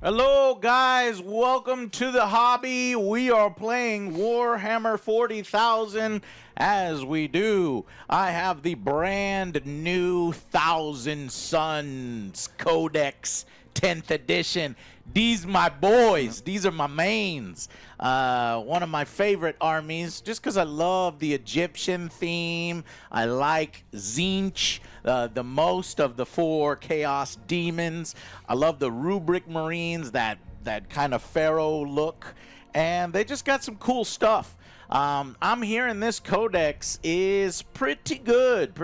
Hello guys, welcome to the hobby. We are playing Warhammer 40,000 as we do. I have the brand new Thousand Suns Codex 10th edition. These my boys. These are my mains. One of my favorite armies, just because I love the Egyptian theme. I like Tzeentch the most of the 4 Chaos Demons. I love the Rubric Marines, that kind of Pharaoh look. And they just got some cool stuff. I'm hearing this codex is pretty good,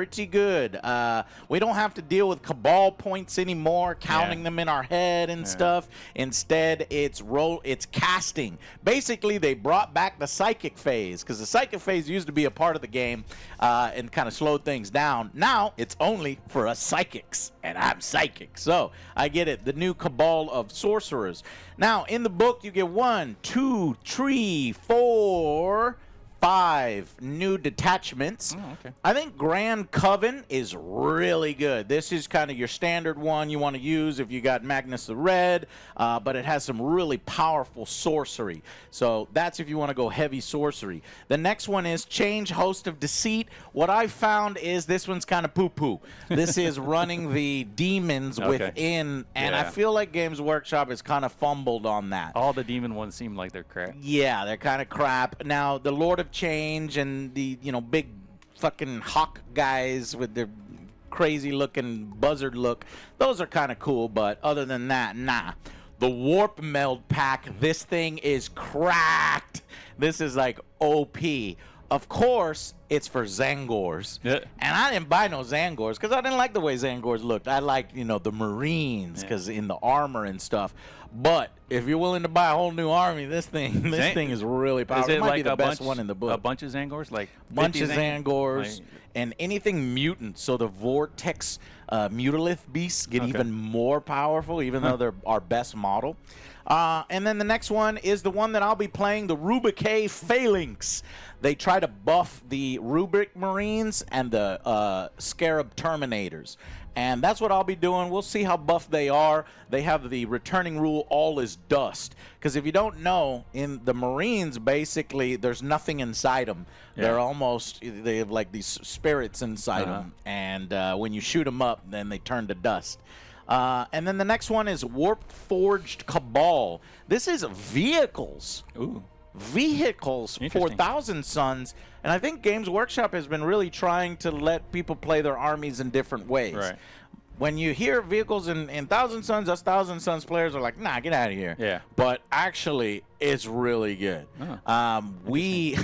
we don't have to deal with cabal points anymore, counting them in our head and stuff. Instead, it's casting. Basically, they brought back the psychic phase, because the psychic phase used to be a part of the game and kind of slowed things down. Now, it's only for us psychics, and I'm psychic, so I get it. The new cabal of sorcerers. Now, in the book, you get 1, 2, 3, 4, 5 new detachments. Oh, okay. I think Grand Coven is really good. This is kind of your standard one you want to use if you got Magnus the Red, but it has some really powerful sorcery. So that's if you want to go heavy sorcery. The next one is Change Host of Deceit. What I found is this one's kind of poo-poo. This is running the demons within, and I feel like Games Workshop has kind of fumbled on that. All the demon ones seem like they're crap. Yeah, they're kind of crap. Now, the Lord of Change and the, big fucking hawk guys with their crazy looking buzzard look, those are kind of cool, but other than that, nah. The Warp Meld pack, this thing is cracked. This is like OP. Of course, it's for Tzaangors. Yeah. And I didn't buy no Tzaangors because I didn't like the way Tzaangors looked. I liked, the Marines because in the armor and stuff. But if you're willing to buy a whole new army, this thing is really powerful. Is it might like be the best one in the book. A bunch of Tzaangors? Like bunch of Tzaangors and anything mutant. So the Vortex Mutalith beasts get even more powerful, even though they're our best model. And then the next one is the one that I'll be playing, the Rubricae Phalanx. They try to buff the Rubric Marines and the Scarab Terminators. And that's what I'll be doing. We'll see how buff they are. They have the returning rule, all is dust. Because if you don't know, in the Marines, basically, there's nothing inside them. Yeah. They have like these spirits inside them. And when you shoot them up, then they turn to dust. And then the next one is Warp Forged Cabal. This is vehicles. Ooh. Vehicles for Thousand Suns. And I think Games Workshop has been really trying to let people play their armies in different ways. Right. When you hear vehicles in Thousand Suns, us Thousand Suns players are like, nah, get out of here. Yeah. But actually, it's really good. We,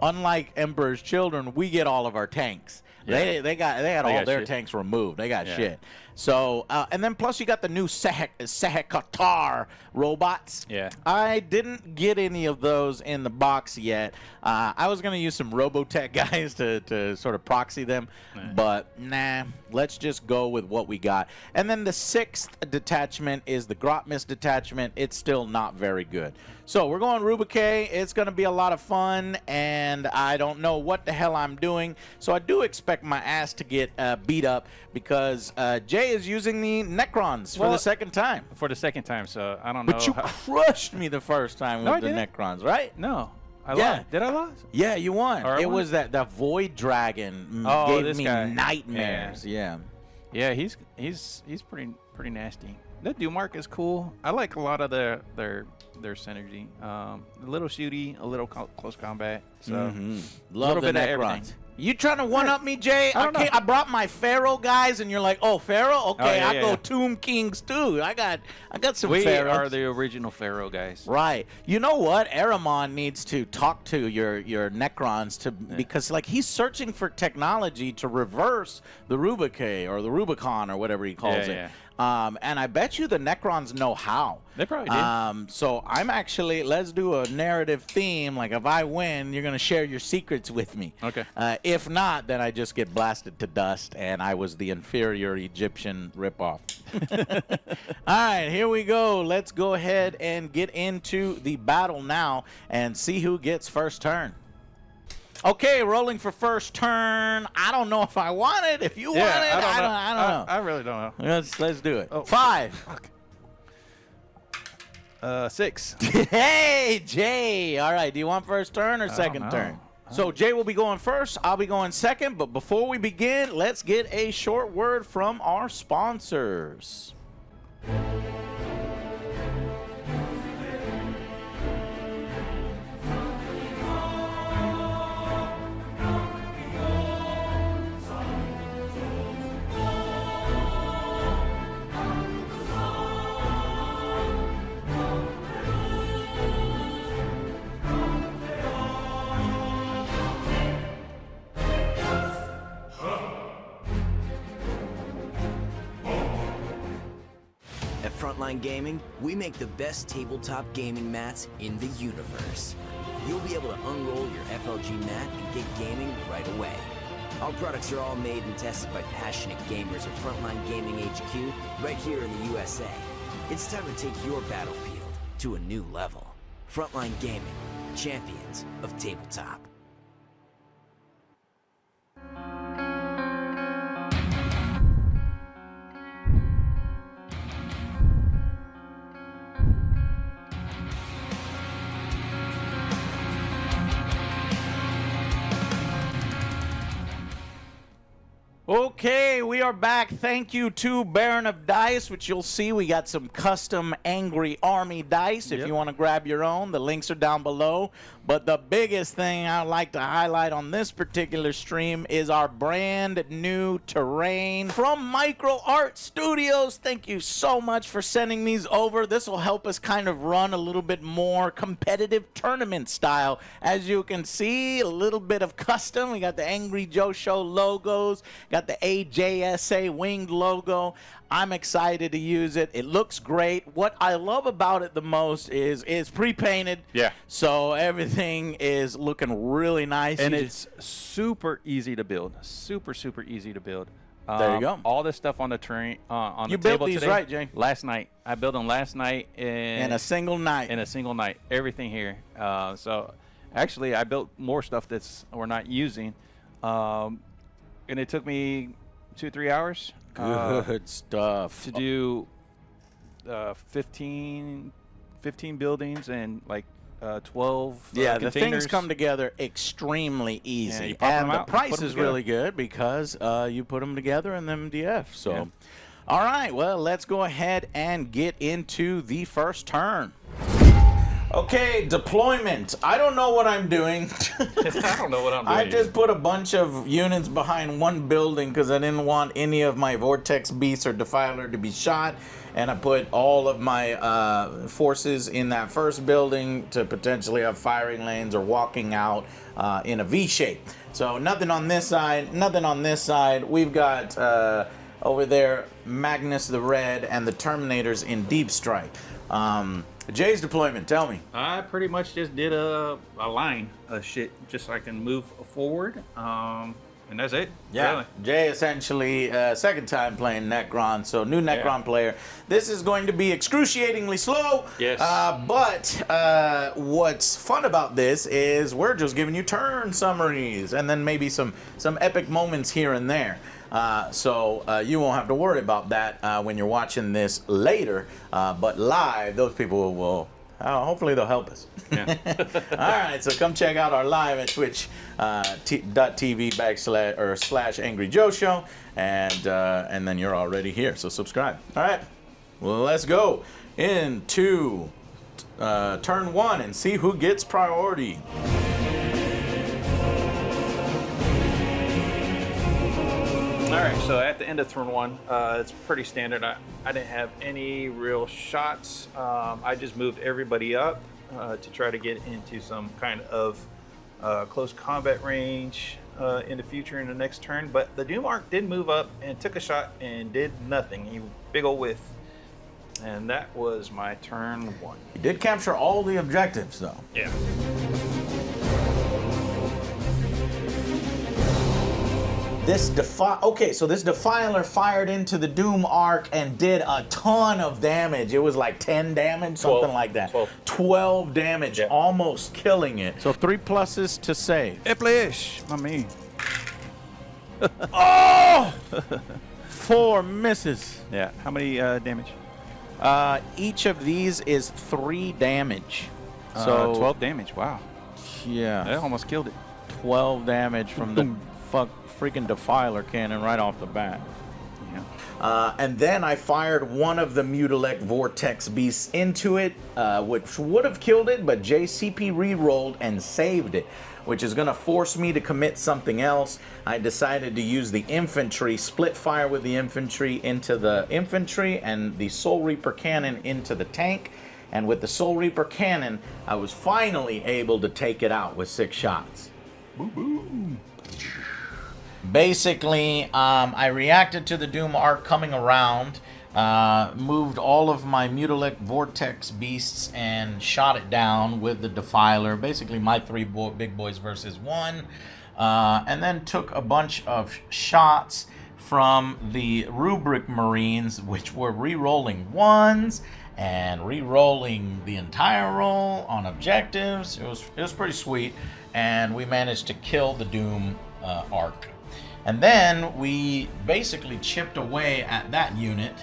unlike Emperor's Children, we get all of our tanks. Yeah. They had all their tanks removed. They got shit. So, and then plus you got the new Sehekatar robots. Yeah. I didn't get any of those in the box yet. I was going to use some Robotech guys to sort of proxy them. But, nah, let's just go with what we got. And then the 6th detachment is the Grotmist detachment. It's still not very good. So, we're going Rubricae. It's going to be a lot of fun, and I don't know what the hell I'm doing. So, I do expect my ass to get beat up because Jay is using the Necrons for the second time. For the second time, so I don't know. But you crushed me the first time with the Necrons, right? No. I lost. Did I lose? Yeah, you won. It was that Void Dragon gave me nightmares. Yeah. Yeah, he's pretty nasty. That Dumark is cool. I like a lot of their synergy. A little shooty, a little close combat. So love the Necrons. You trying to one-up me, Jay? I brought my Pharaoh guys, and you're like, oh, Pharaoh? Okay, I go Tomb Kings, too. I got some Pharaohs. We are the original Pharaoh guys. Right. You know what? Aramon needs to talk to your Necrons because, like, he's searching for technology to reverse the Rubricae or the Rubicon or whatever he calls it. And I bet you the Necrons know how. They probably did. So I'm actually, let's do a narrative theme. Like, if I win, you're going to share your secrets with me. Okay. If not, then I just get blasted to dust, and I was the inferior Egyptian ripoff. All right, here we go. Let's go ahead and get into the battle now and see who gets first turn. Okay, rolling for first turn. I don't know if I want it. If you want it, I don't know. I really don't know. Let's do it. Oh. 5. Fuck. 6. Hey, Jay. All right. Do you want first turn or second turn? So Jay will be going first. I'll be going second. But before we begin, let's get a short word from our sponsors. At Frontline Gaming, we make the best tabletop gaming mats in the universe. You'll be able to unroll your FLG mat and get gaming right away. Our products are all made and tested by passionate gamers at Frontline Gaming HQ right here in the USA. It's time to take your battlefield to a new level. Frontline Gaming, champions of tabletop. Okay, we are back. Thank you to Baron of Dice, which you'll see we got some custom Angry Army dice. If you want to grab your own, the links are down below. But the biggest thing I'd like to highlight on this particular stream is our brand new terrain from Micro Art Studios. Thank you so much for sending these over. This will help us kind of run a little bit more competitive tournament style. As you can see, a little bit of custom. We got the AngryJoe Show logos, got the AJSA winged logo. I'm excited to use it. It looks great. What I love about it the most is it's pre-painted. Yeah. So everything is looking really nice. And it's super easy to build. Super easy to build. There you go. All this stuff on the terrain, on You the built table these today. right, Jay? Last night. I built them last night in a single night. In a single night. Everything here. So actually, I built more stuff we're not using. And it took me 2-3 hours. Good stuff. To do 15 buildings and like 12 yeah, containers. the things come together extremely easy. you pop and them the out, price put them is together. really good because you put them together in the MDF. So, Yeah. All right, well, let's go ahead and get into the first turn. Okay, deployment. I don't know what I'm doing. I don't know what I'm doing. I just put a bunch of units behind one building because I didn't want any of my Vortex Beast or Defiler to be shot. And I put all of my forces in that first building to potentially have firing lanes or walking out in a V shape. So nothing on this side, nothing on this side. We've got over there Magnus the Red and the Terminators in Deep Strike. Jay's deployment, tell me. I pretty much just did a line of shit just so I can move forward. And that's it. Yeah, Really. Jay essentially second time playing Necron, so new Necron player. This is going to be excruciatingly slow. Yes. But what's fun about this is we're just giving you turn summaries and then maybe some epic moments here and there. So you won't have to worry about that when you're watching this later. But live, those people will. Hopefully they'll help us. Yeah. All right, so come check out our live at twitch.tv/AngryJoe Show, and then you're already here. So subscribe. All right, well, let's go into turn one and see who gets priority. All right, so at the end of turn one, it's pretty standard. I didn't have any real shots. I just moved everybody up to try to get into some kind of close combat range in the future in the next turn. But the Doom Arc did move up and took a shot and did nothing. He big ol' whiff. And that was my turn one. He did capture all the objectives, though. Yeah. This this Defiler fired into the Doom Arc and did a ton of damage. It was like 10 damage, something like that. 12 damage, almost killing it. So 3 pluses to save. Eplish, my man. Oh! 4 misses. Yeah. How many damage? Each of these is 3 damage. So 12 damage. Wow. Yeah. That almost killed it. 12 damage from the freaking Defiler cannon right off the bat. Yeah. And then I fired one of the Mutilec Vortex Beasts into it, which would have killed it, but JCP re-rolled and saved it, which is going to force me to commit something else. I decided to use the infantry, split fire with the infantry into the infantry and the Soul Reaper cannon into the tank. And with the Soul Reaper cannon, I was finally able to take it out with 6 shots. Boom. Basically, I reacted to the Doom arc coming around, moved all of my Mutilec Vortex Beasts and shot it down with the Defiler. Basically, my 3 big boys versus 1. And then took a bunch of shots from the Rubric Marines, which were re-rolling 1s and re-rolling the entire roll on objectives. It was pretty sweet, and we managed to kill the Doom arc. And then we basically chipped away at that unit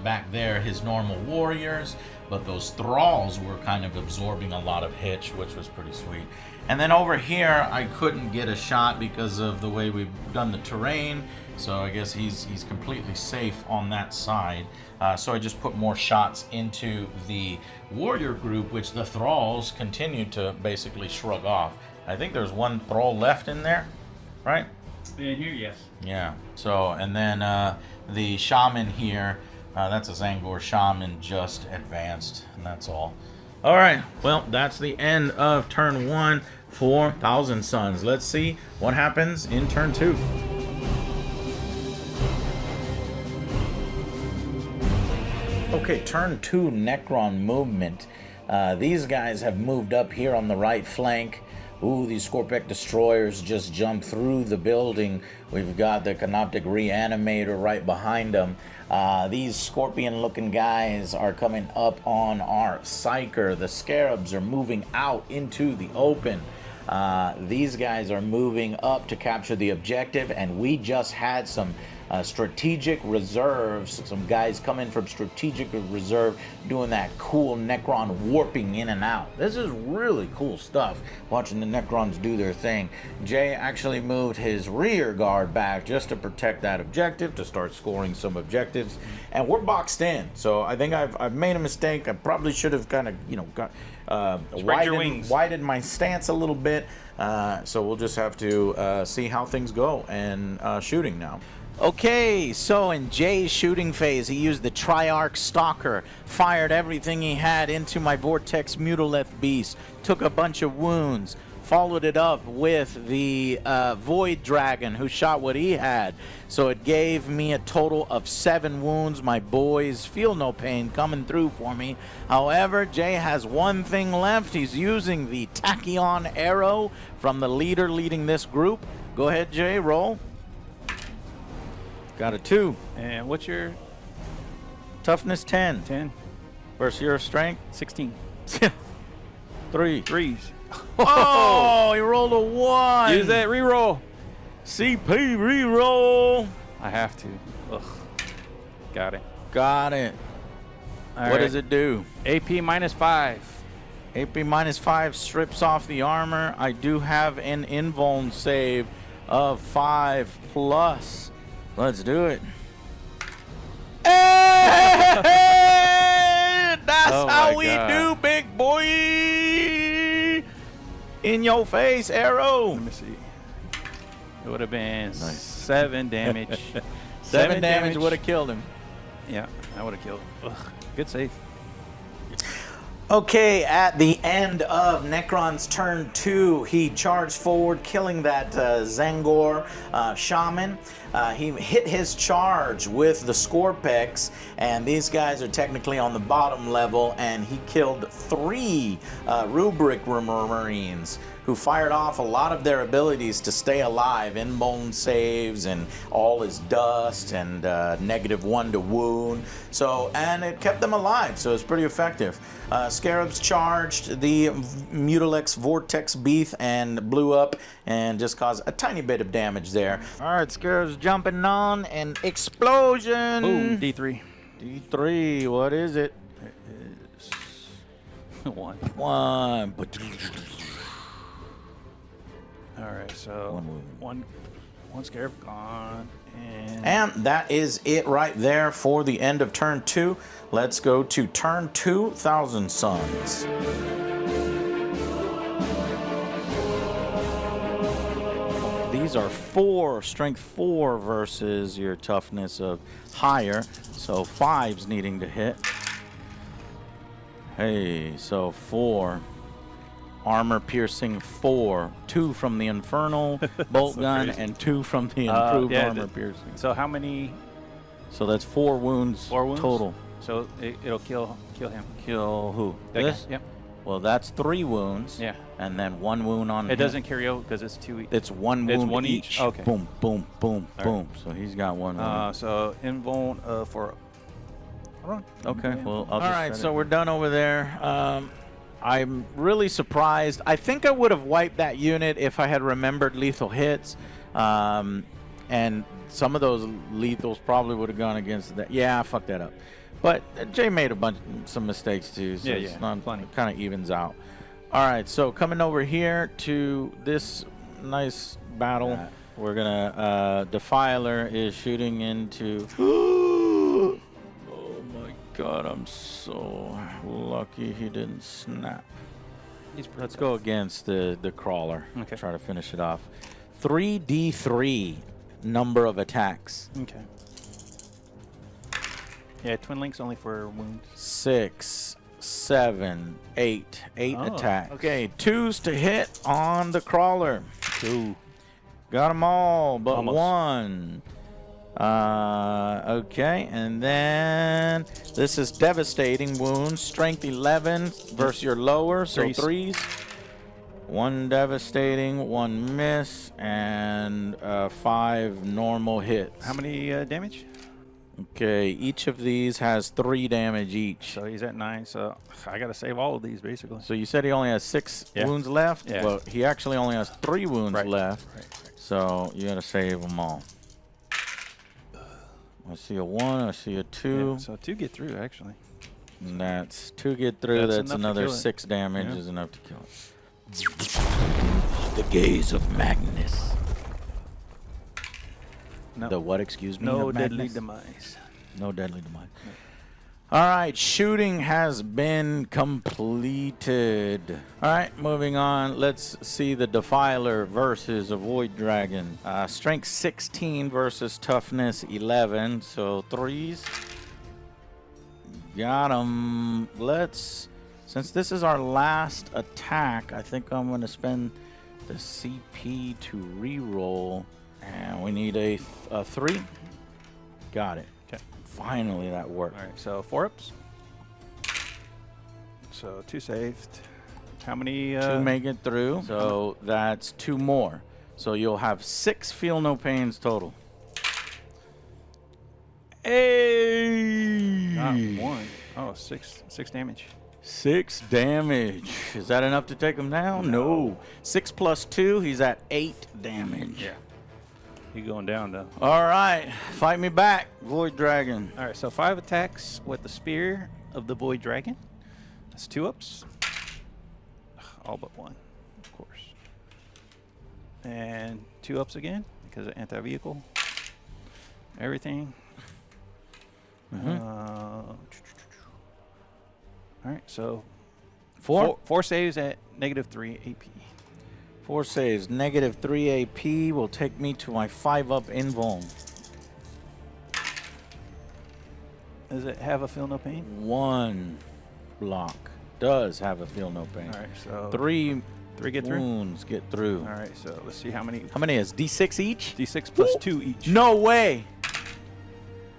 back there, his normal warriors, but those thralls were kind of absorbing a lot of hits, which was pretty sweet. And then over here, I couldn't get a shot because of the way we've done the terrain, so I guess he's completely safe on that side. So I just put more shots into the warrior group, which the thralls continued to basically shrug off. I think there's 1 thrall left in there, right? In here, yes. Yeah. So, and then the shaman here, that's a Tzaangor Shaman just advanced, and that's all. All right. Well, that's the end of turn 1 for Thousand Suns. Let's see what happens in turn 2. Okay, turn 2 Necron movement. These guys have moved up here on the right flank. Ooh, these Scorpec destroyers just jumped through the building. We've got the Canoptic Reanimator right behind them. These scorpion-looking guys are coming up on our Psyker. The Scarabs are moving out into the open. These guys are moving up to capture the objective, and we just had some strategic reserves, some guys coming from strategic reserve doing that cool Necron warping in and out. This is really cool stuff, watching the Necrons do their thing. Jay actually moved his rear guard back just to protect that objective, to start scoring some objectives, and we're boxed in. So I think I've made a mistake. I probably should have kind of, you know, got widened my stance a little bit. So we'll just have to see how things go and shooting now. Okay, so in Jay's shooting phase, he used the Triarch Stalker, fired everything he had into my Vortex Mutilec Beast, took a bunch of wounds, followed it up with the Void Dragon, who shot what he had. So it gave me a total of 7 wounds. My boys feel no pain coming through for me. However, Jay has one thing left. He's using the Tachyon Arrow from the leader leading this group. Go ahead, Jay, roll. Got a 2. And what's your Toughness 10. 10? Versus your strength? 16. 3. 3s. Oh, he rolled a 1. Use that reroll. CP reroll. I have to. Ugh. Got it. Got it. All what right. does it do? AP -5. AP -5 strips off the armor. I do have an invuln save of 5+. Let's do it. Hey! That's Oh how my we God. do, big boy. In your face, arrow. Let me see. It would have been Nice. 7 damage. 7 damage would have killed him. Yeah, I would have killed him. Ugh. Good save. Okay, at the end of Necron's turn 2, he charged forward, killing that Tzaangor Shaman. He hit his charge with the Scorpex, and these guys are technically on the bottom level, and he killed 3 Rubric Marines, who fired off a lot of their abilities to stay alive, invuln saves and all his dust and -1 to wound. So, and it kept them alive, so it's pretty effective. Scarabs charged the Mutilec Vortex Beast and blew up and just caused a tiny bit of damage there. All right, Scarabs jumping on and explosion. Boom, D3. D3, what is it? It is 1. 1. All right, so one scarab gone, And that is it right there for the end of turn 2. Let's go to turn 2, 1,000 Suns. These are 4, strength 4 versus your toughness of higher. So 5's needing to hit. Hey, so 4. Armor piercing 4, 2 from the infernal bolt gun crazy. and 2 from the improved yeah, armor piercing. So how many? So that's 4 wounds, 4 wounds total. So it'll kill him. Kill who? That This? guy. Yep. Well, that's 3 wounds. Yeah. And then 1 wound on him. It doesn't carry over because it's 2 each. It's 1 It's wound 1 each. each? Okay. Boom, boom, boom, All boom. So he's got 1 wound. So invuln for. Hold on. Okay. Yeah. Well, All all right. So we're done over there. I'm really surprised. I think I would have wiped that unit if I had remembered lethal hits. And some of those lethals probably would have gone against that. Yeah, I fucked that up. But Jay made some mistakes too. So Yeah, it's yeah, not, plenty. It kind of evens out. All right. So coming over here to this nice battle, we're gonna Defiler is shooting into. God, I'm so lucky he didn't snap. Let's go against the crawler. Okay. Try to finish it off. 3d3 number of attacks. Okay. Yeah, twin links only for wounds. 6, 7, 8. 8 Oh, attacks. Okay, 2s to hit on the crawler. 2. Got them all but Almost. 1. Okay, and then this is devastating wounds. Strength 11 versus your lower, so 3s. 1 devastating, 1 miss, and 5 normal hits. How many damage? Okay, each of these has 3 damage each. So he's at 9. So I gotta save all of these basically. So you said he only has 6 Yeah. wounds left? Yeah. Well, he actually only has 3 wounds Right. left. Right. So you gotta save them all. I see a 1, I see a 2. Yeah, so 2 get through actually. And that's 2 get through. That's That's enough to another kill it. 6 damage Yeah. is enough to kill it. The gaze of Magnus. No. The what, excuse me? No of deadly Magnus? demise. No deadly demise. All right, shooting has been completed. All right, moving on. Let's see the Defiler versus a Void Dragon. Strength 16 versus toughness 11, so 3s. Got him. Since this is our last attack, I think I'm going to spend the CP to reroll. And we need a 3. Got it. Okay. Finally, that worked. All right. So 4 ups. So 2 saved. How many? 2 make it through, so that's 2 more. So you'll have 6 feel no pains total. Hey! Not 1. Oh, 6 damage. 6 damage. Is that enough to take him down? No. 6 plus 2, he's at 8 damage. Yeah. He going down though. All right, fight me back, Void Dragon. All right. So 5 attacks with the spear of the Void Dragon. That's 2 ups. All but 1, of course. And 2 ups again because of anti-vehicle. Everything. All right. So 4 saves at -3 AP. 4 saves, -3 AP will take me to my 5-up invuln. Does it have a feel no pain? 1 block does have a feel no pain. All right. So 3 get through. wounds get through. All right. So let's see how many. How many is D6 each? D6 plus 2 each. No way.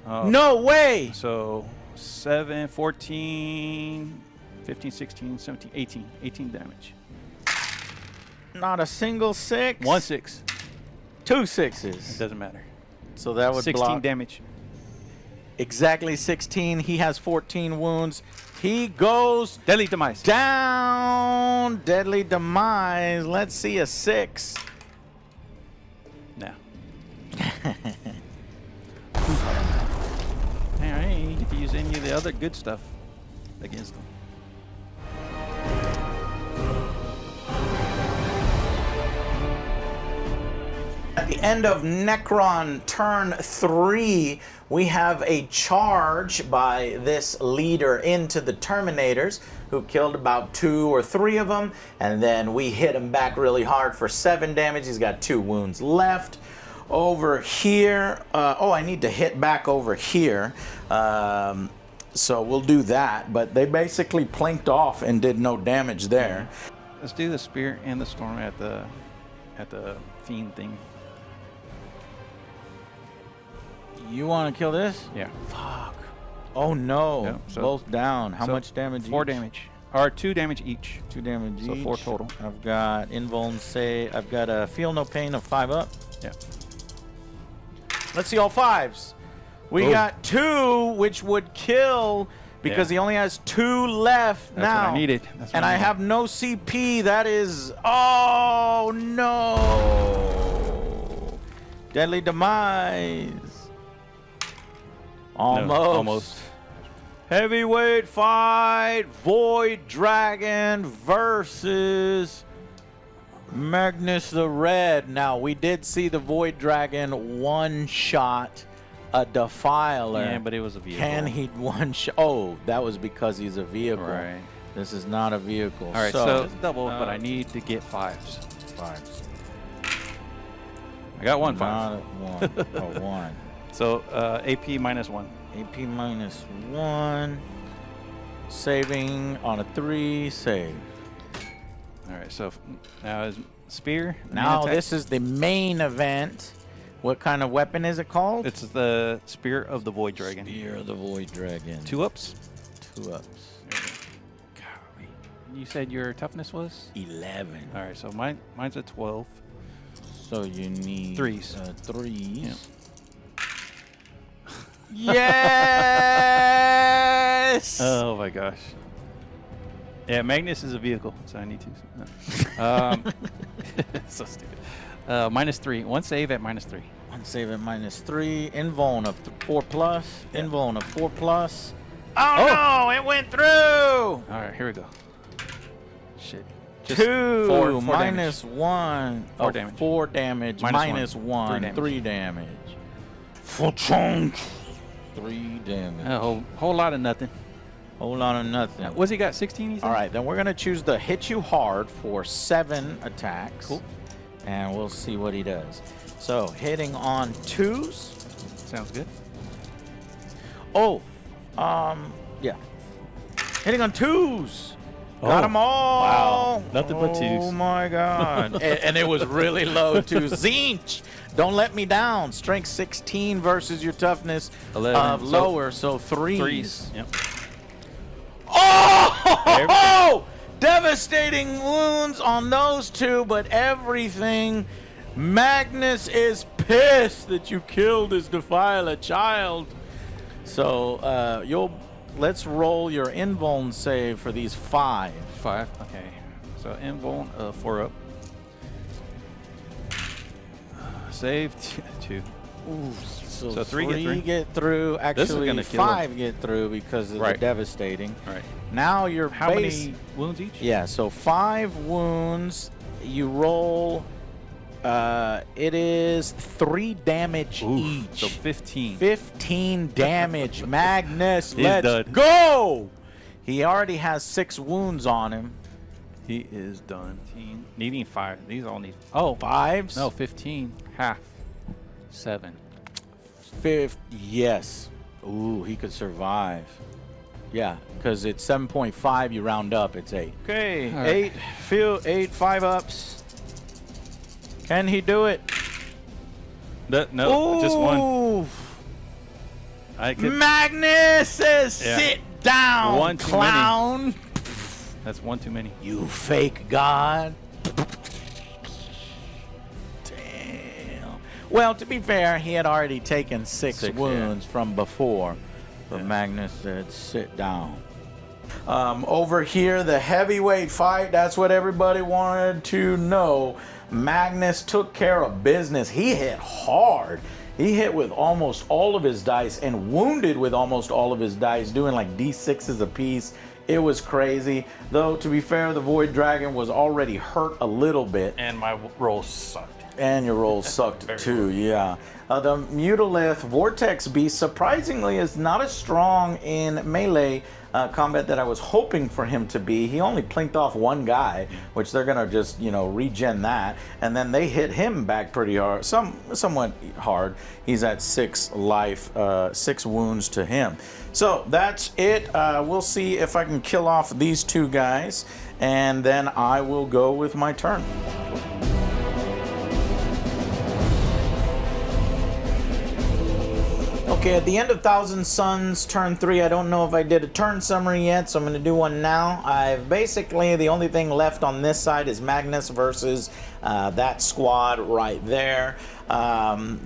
Oh, No way. So 7, 14, 15, 16, 17, 18. 18 damage. Not a single 6. 1 6. 2 It 6s. doesn't matter. So that would 16 block. damage. Exactly 16. He has 14 wounds. He goes Deadly demise. down. Deadly demise. Let's see a 6. No. Alright, you get to use the the other good stuff against them. At the end of Necron turn 3, we have a charge by this leader into the Terminators, who killed about 2 or 3 of them, and then we hit him back really hard for 7 damage. He's got 2 wounds left. Over here, oh, I need to hit back over here, so we'll do that, but they basically plinked off and did no damage there. Let's do the spear and the storm at the fiend thing. You want to kill this? Yeah. Fuck. Oh no. Yep, so- Both down. How so much damage 4 each? damage. Or 2 damage each. 2 damage So each. 4 total. I've got invuln save. I've got a feel no pain of 5 up. Yeah. Let's see all 5s. We Ooh. got 2, which would kill because Yeah. he only has 2 left That's now. what I needed. That's what And I I needed. have no CP. That is. Oh no. Deadly demise. Almost. No, almost. Heavyweight fight. Void Dragon versus Magnus the Red. Now, we did see the Void Dragon one-shot a Defiler. Yeah, but it was a vehicle. Can he one-shot? Oh, that was because he's a vehicle. Right. This is not a vehicle. All right, so it's double, uh, but I need to get 5s. 5s. I got 1 5. Not a 1. A 1. So AP -1. AP -1. Saving on a 3. Save. All right, so now is spear. Now attack. this is the main event. What kind of weapon is it called? It's the spear of the void dragon. Spear of the Void Dragon. 2 ups. 2 ups. Golly. You said your toughness was? 11. All right, so mine's a 12. So you need 3s. 3s. Yeah. Yes. Oh my gosh. Yeah, Magnus is a vehicle, so I need to. So stupid. -3. 1 save at -3. 1 save at -3. Invuln of 4+. Yeah. Invuln of 4+. Oh no! It went through. All right, here we go. Shit. Just 2 4 minus 1. 4 damage. 4 damage. Minus -1. 1. 3 damage. Full chunk. 3 damage. A whole lot of nothing. Whole lot of nothing. What's he got? 16? He said? All right, then we're gonna choose the hit you hard for 7 attacks. Cool. And we'll see what he does. So hitting on 2s. Sounds good. Oh, yeah. Hitting on 2s. Got Oh, them all. wow. Nothing but 2s. Oh my God. and it was really low too. Tzeentch, don't let me down. Strength 16 versus your toughness 11. of So lower, so 3s. 3s. Yep. Oh! Devastating wounds on those 2, but everything. Magnus is pissed that you killed his Defiler child. So let's roll your invuln save for these 5. 5. Okay. So invuln 4 up. Save 2. Ooh, So 3 get through. Actually, gonna kill 5 get through because of the Right. devastating. All right. Now your How base. many wounds each? Yeah, so 5 wounds. You roll. It is 3 damage each. So 15. 15 damage. Magnus, He's let's done. go! He already has 6 wounds on him. He is done. Needing 5. These all need. Oh, 5s? no, 15. Half. 7. 5. Yes. Ooh, he could survive. Yeah, because it's 7.5. You round up, it's 8. Okay, All right. 8 5-ups. Can he do it? No, just 1. Ooh. I could. Magnus says, Yeah. sit down, 1 too clown. That's 1 too many. You fake god. Damn. Well, to be fair, he had already taken 6 6, wounds from before. But Yeah. Magnus said, sit down. Over here, the heavyweight fight, that's what everybody wanted to know. Magnus took care of business. He hit hard. He hit with almost all of his dice and wounded with almost all of his dice, doing like D6s apiece. It was crazy. Though, to be fair, the Void Dragon was already hurt a little bit. And my rolls sucked. And your rolls sucked too, yeah. The Mutalith Vortex Beast, surprisingly, is not as strong in melee combat that I was hoping for him to be. He only plinked off one guy, which they're gonna just, you know, regen that, and then they hit him back pretty hard, somewhat hard. He's at 6 life, 6 wounds to him. So that's it. We'll see if I can kill off these 2 guys, and then I will go with my turn. Okay, at the end of Thousand Suns, turn 3, I don't know if I did a turn summary yet, so I'm going to do one now. I've basically, the only thing left on this side is Magnus versus that squad right there. And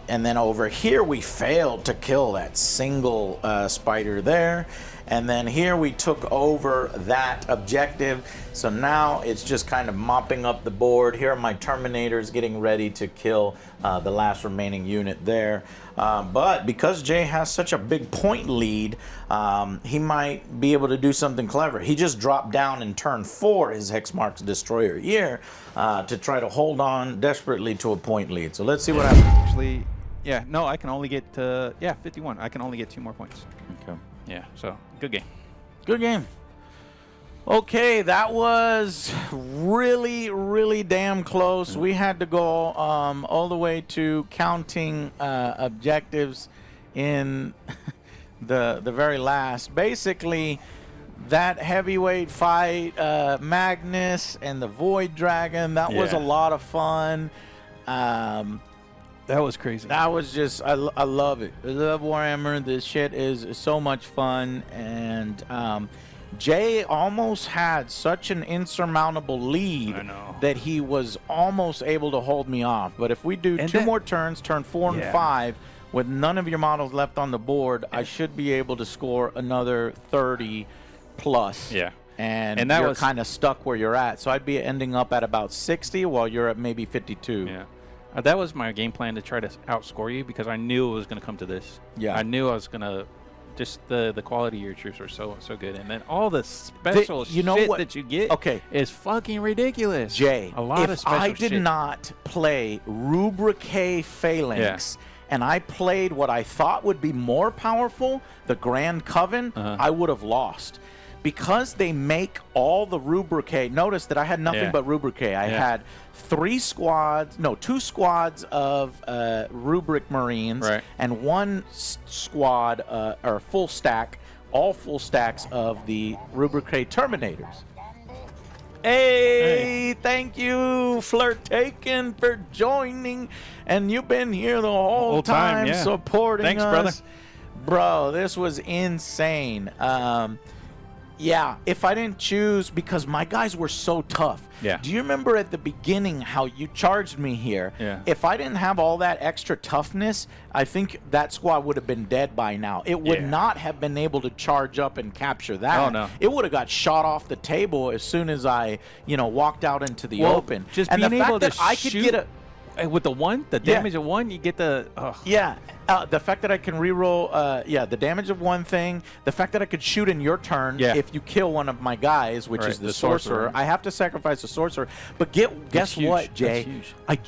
then over here, we failed to kill that single spider there. And then here we took over that objective. So now it's just kind of mopping up the board. Here are my Terminators getting ready to kill the last remaining unit there. But because Jay has such a big point lead, he might be able to do something clever. He just dropped down in turn 4 his Hexmark's Destroyer here to try to hold on desperately to a point lead. So let's see what happens. Actually, yeah, no, I can only get, 51. I can only get 2 more points. Okay. Yeah, so good game. Good game. Okay, that was really, really damn close. We had to go all the way to counting objectives in the very last. Basically, that heavyweight fight, Magnus and the Void Dragon, that was a lot of fun. That was crazy. That was just, I love it. I love Warhammer. This shit is so much fun. And Jay almost had such an insurmountable lead that he was almost able to hold me off. But if we do 2 more turns, turn 4 and 5, with none of your models left on the board, I should be able to score another 30 plus. Yeah. And that you're kind of stuck where you're at. So I'd be ending up at about 60 while you're at maybe 52. Yeah. That was my game plan, to try to outscore you, because I knew it was going to come to this. Yeah. I knew I was going to, just the quality of your troops are so good. And then all the special shit that you get is fucking ridiculous. Jay, a lot of special shit. If I did not play Rubricae Phalanx and I played what I thought would be more powerful, the Grand Coven, I would have lost. Because they make all the Rubricae, notice that I had nothing but Rubricae. I had 2 squads of Rubric Marines and 1 squad, or full stack, all full stacks of the Rubricae Terminators. Hey, thank you, Flirtaken, for joining. And you've been here the whole time supporting us. Brother. Bro, this was insane. Yeah, if I didn't choose, because my guys were so tough. Yeah. Do you remember at the beginning how you charged me here? Yeah. If I didn't have all that extra toughness, I think that squad would have been dead by now. It would not have been able to charge up and capture that. Oh, no. It would have got shot off the table as soon as I, walked out into the open. Just and being the fact able that to I could shoot get with the damage of 1, you get the... Yeah. The fact that I can reroll, the damage of 1 thing, the fact that I could shoot in your turn if you kill one of my guys, which is the sorcerer. I have to sacrifice the sorcerer. But guess what, Jay? I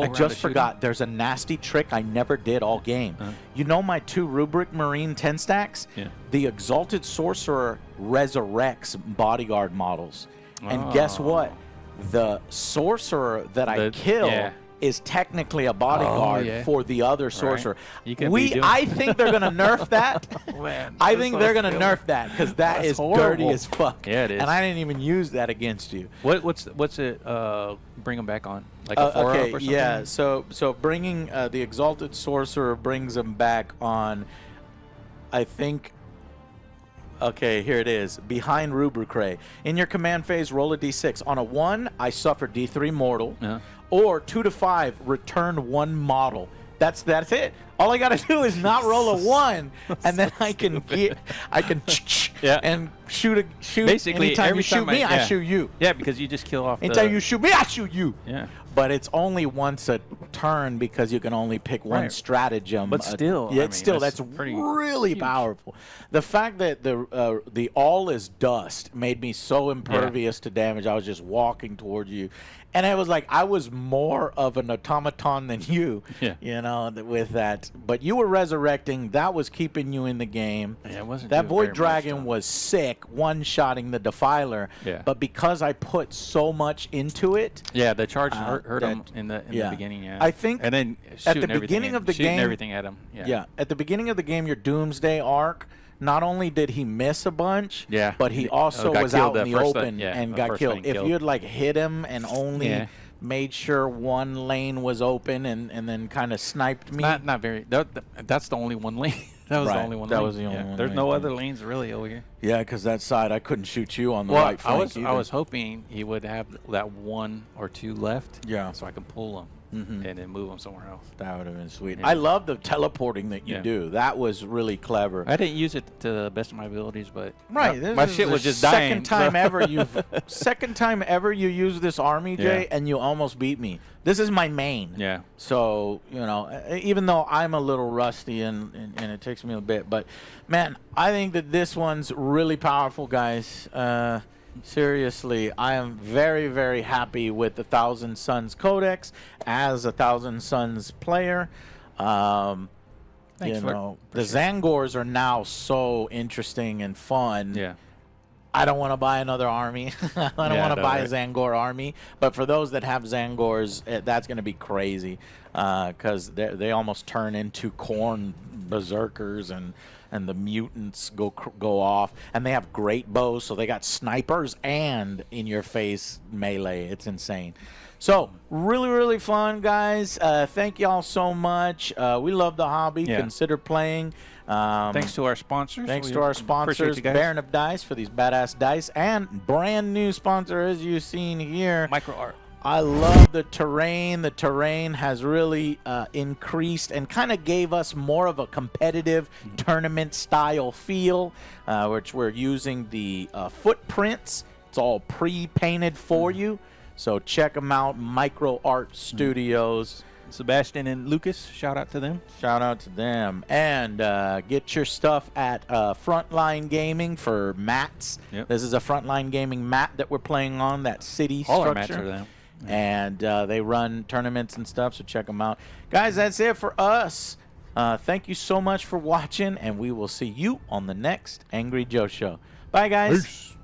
just forgot. There's a nasty trick I never did all game. You know my 2 Rubric Marine 10 stacks? Yeah. The Exalted Sorcerer resurrects bodyguard models. And guess what? The sorcerer that I kill is technically a bodyguard for the other sorcerer. I think they're gonna nerf that. I think they're gonna nerf that, because that is horrible. Dirty as fuck. Yeah, it is. And I didn't even use that against you. What's it? Bring them back on, like a 4-up or something? Yeah. So bringing the Exalted Sorcerer brings them back on. I think. Okay, here it is. Behind Rubricae. In your command phase, roll a d6. On a 1, I suffer d3 mortal. Or 2 to 5, return 1 model. That's it. All I gotta do is not roll a 1, and then I can and shoot. Basically, anytime every you shoot time me, I shoot you. Yeah, because you just kill off. Anytime you shoot me, I shoot you. Yeah. But it's only once a turn because you can only pick one stratagem. But still, yeah, that's really huge. powerful. The fact that the all is dust made me so impervious to damage. I was just walking toward you, and it was like I was more of an automaton than you. Yeah. You know, with that. But you were resurrecting. That was keeping you in the game. Yeah, it wasn't. That Void Dragon was sick, one-shotting the Defiler. Yeah. But because I put so much into it. Yeah, the charge hurt him in the beginning. Yeah. I think. And then at the beginning of the game, everything at him. Yeah. At the beginning of the game, your Doomsday arc. Not only did he miss a bunch, but he also was out in the open and got killed. If you had like hit him and only made sure one lane was open and then kind of sniped me. Not very. That's the only one lane. That was the only one. That lane. was the only one. There's no other lanes really over here. Yeah, because that side I couldn't shoot you on the right flank. I was hoping he would have that 1 or 2 left. Yeah. So I can pull him and then move him somewhere else. That would have been sweet. Yeah. I love the teleporting that you do. That was really clever. I didn't use it to the best of my abilities, but my shit was just dying. Second time ever you use this army, Jay, and you almost beat me. This is my main. Yeah. So, you know, even though I'm a little rusty and it takes me a bit, but man, I think that this one's really powerful, guys. Seriously, I am very, very happy with the Thousand Suns Codex as a Thousand Suns player. Thanks, you know, the Tzaangors are now so interesting and fun. Yeah. I don't want to buy another army. I don't want to buy a Tzaangor army. But for those that have Tzaangors, that's going to be crazy because they almost turn into corn berserkers and the mutants go off. And they have great bows, so they got snipers and in-your-face melee. It's insane. So, really, really fun, guys. Thank y'all so much. We love the hobby. Yeah. Consider playing. Thanks to our sponsors. Thanks to our sponsors, Baron of Dice, for these badass dice, and brand new sponsor, as you've seen here, Micro Art. I love the terrain. The terrain has really increased and kind of gave us more of a competitive tournament style feel, which we're using the footprints. It's all pre-painted for you. So check them out, Micro Art Studios. Sebastian and Lucas, shout out to them. Shout out to them. And get your stuff at Frontline Gaming for mats. Yep. This is a Frontline Gaming mat that we're playing on, that city All structure. our mats are them. Yeah. And they run tournaments and stuff, so check them out. Guys, that's it for us. Thank you so much for watching, and we will see you on the next Angry Joe Show. Bye, guys. Peace.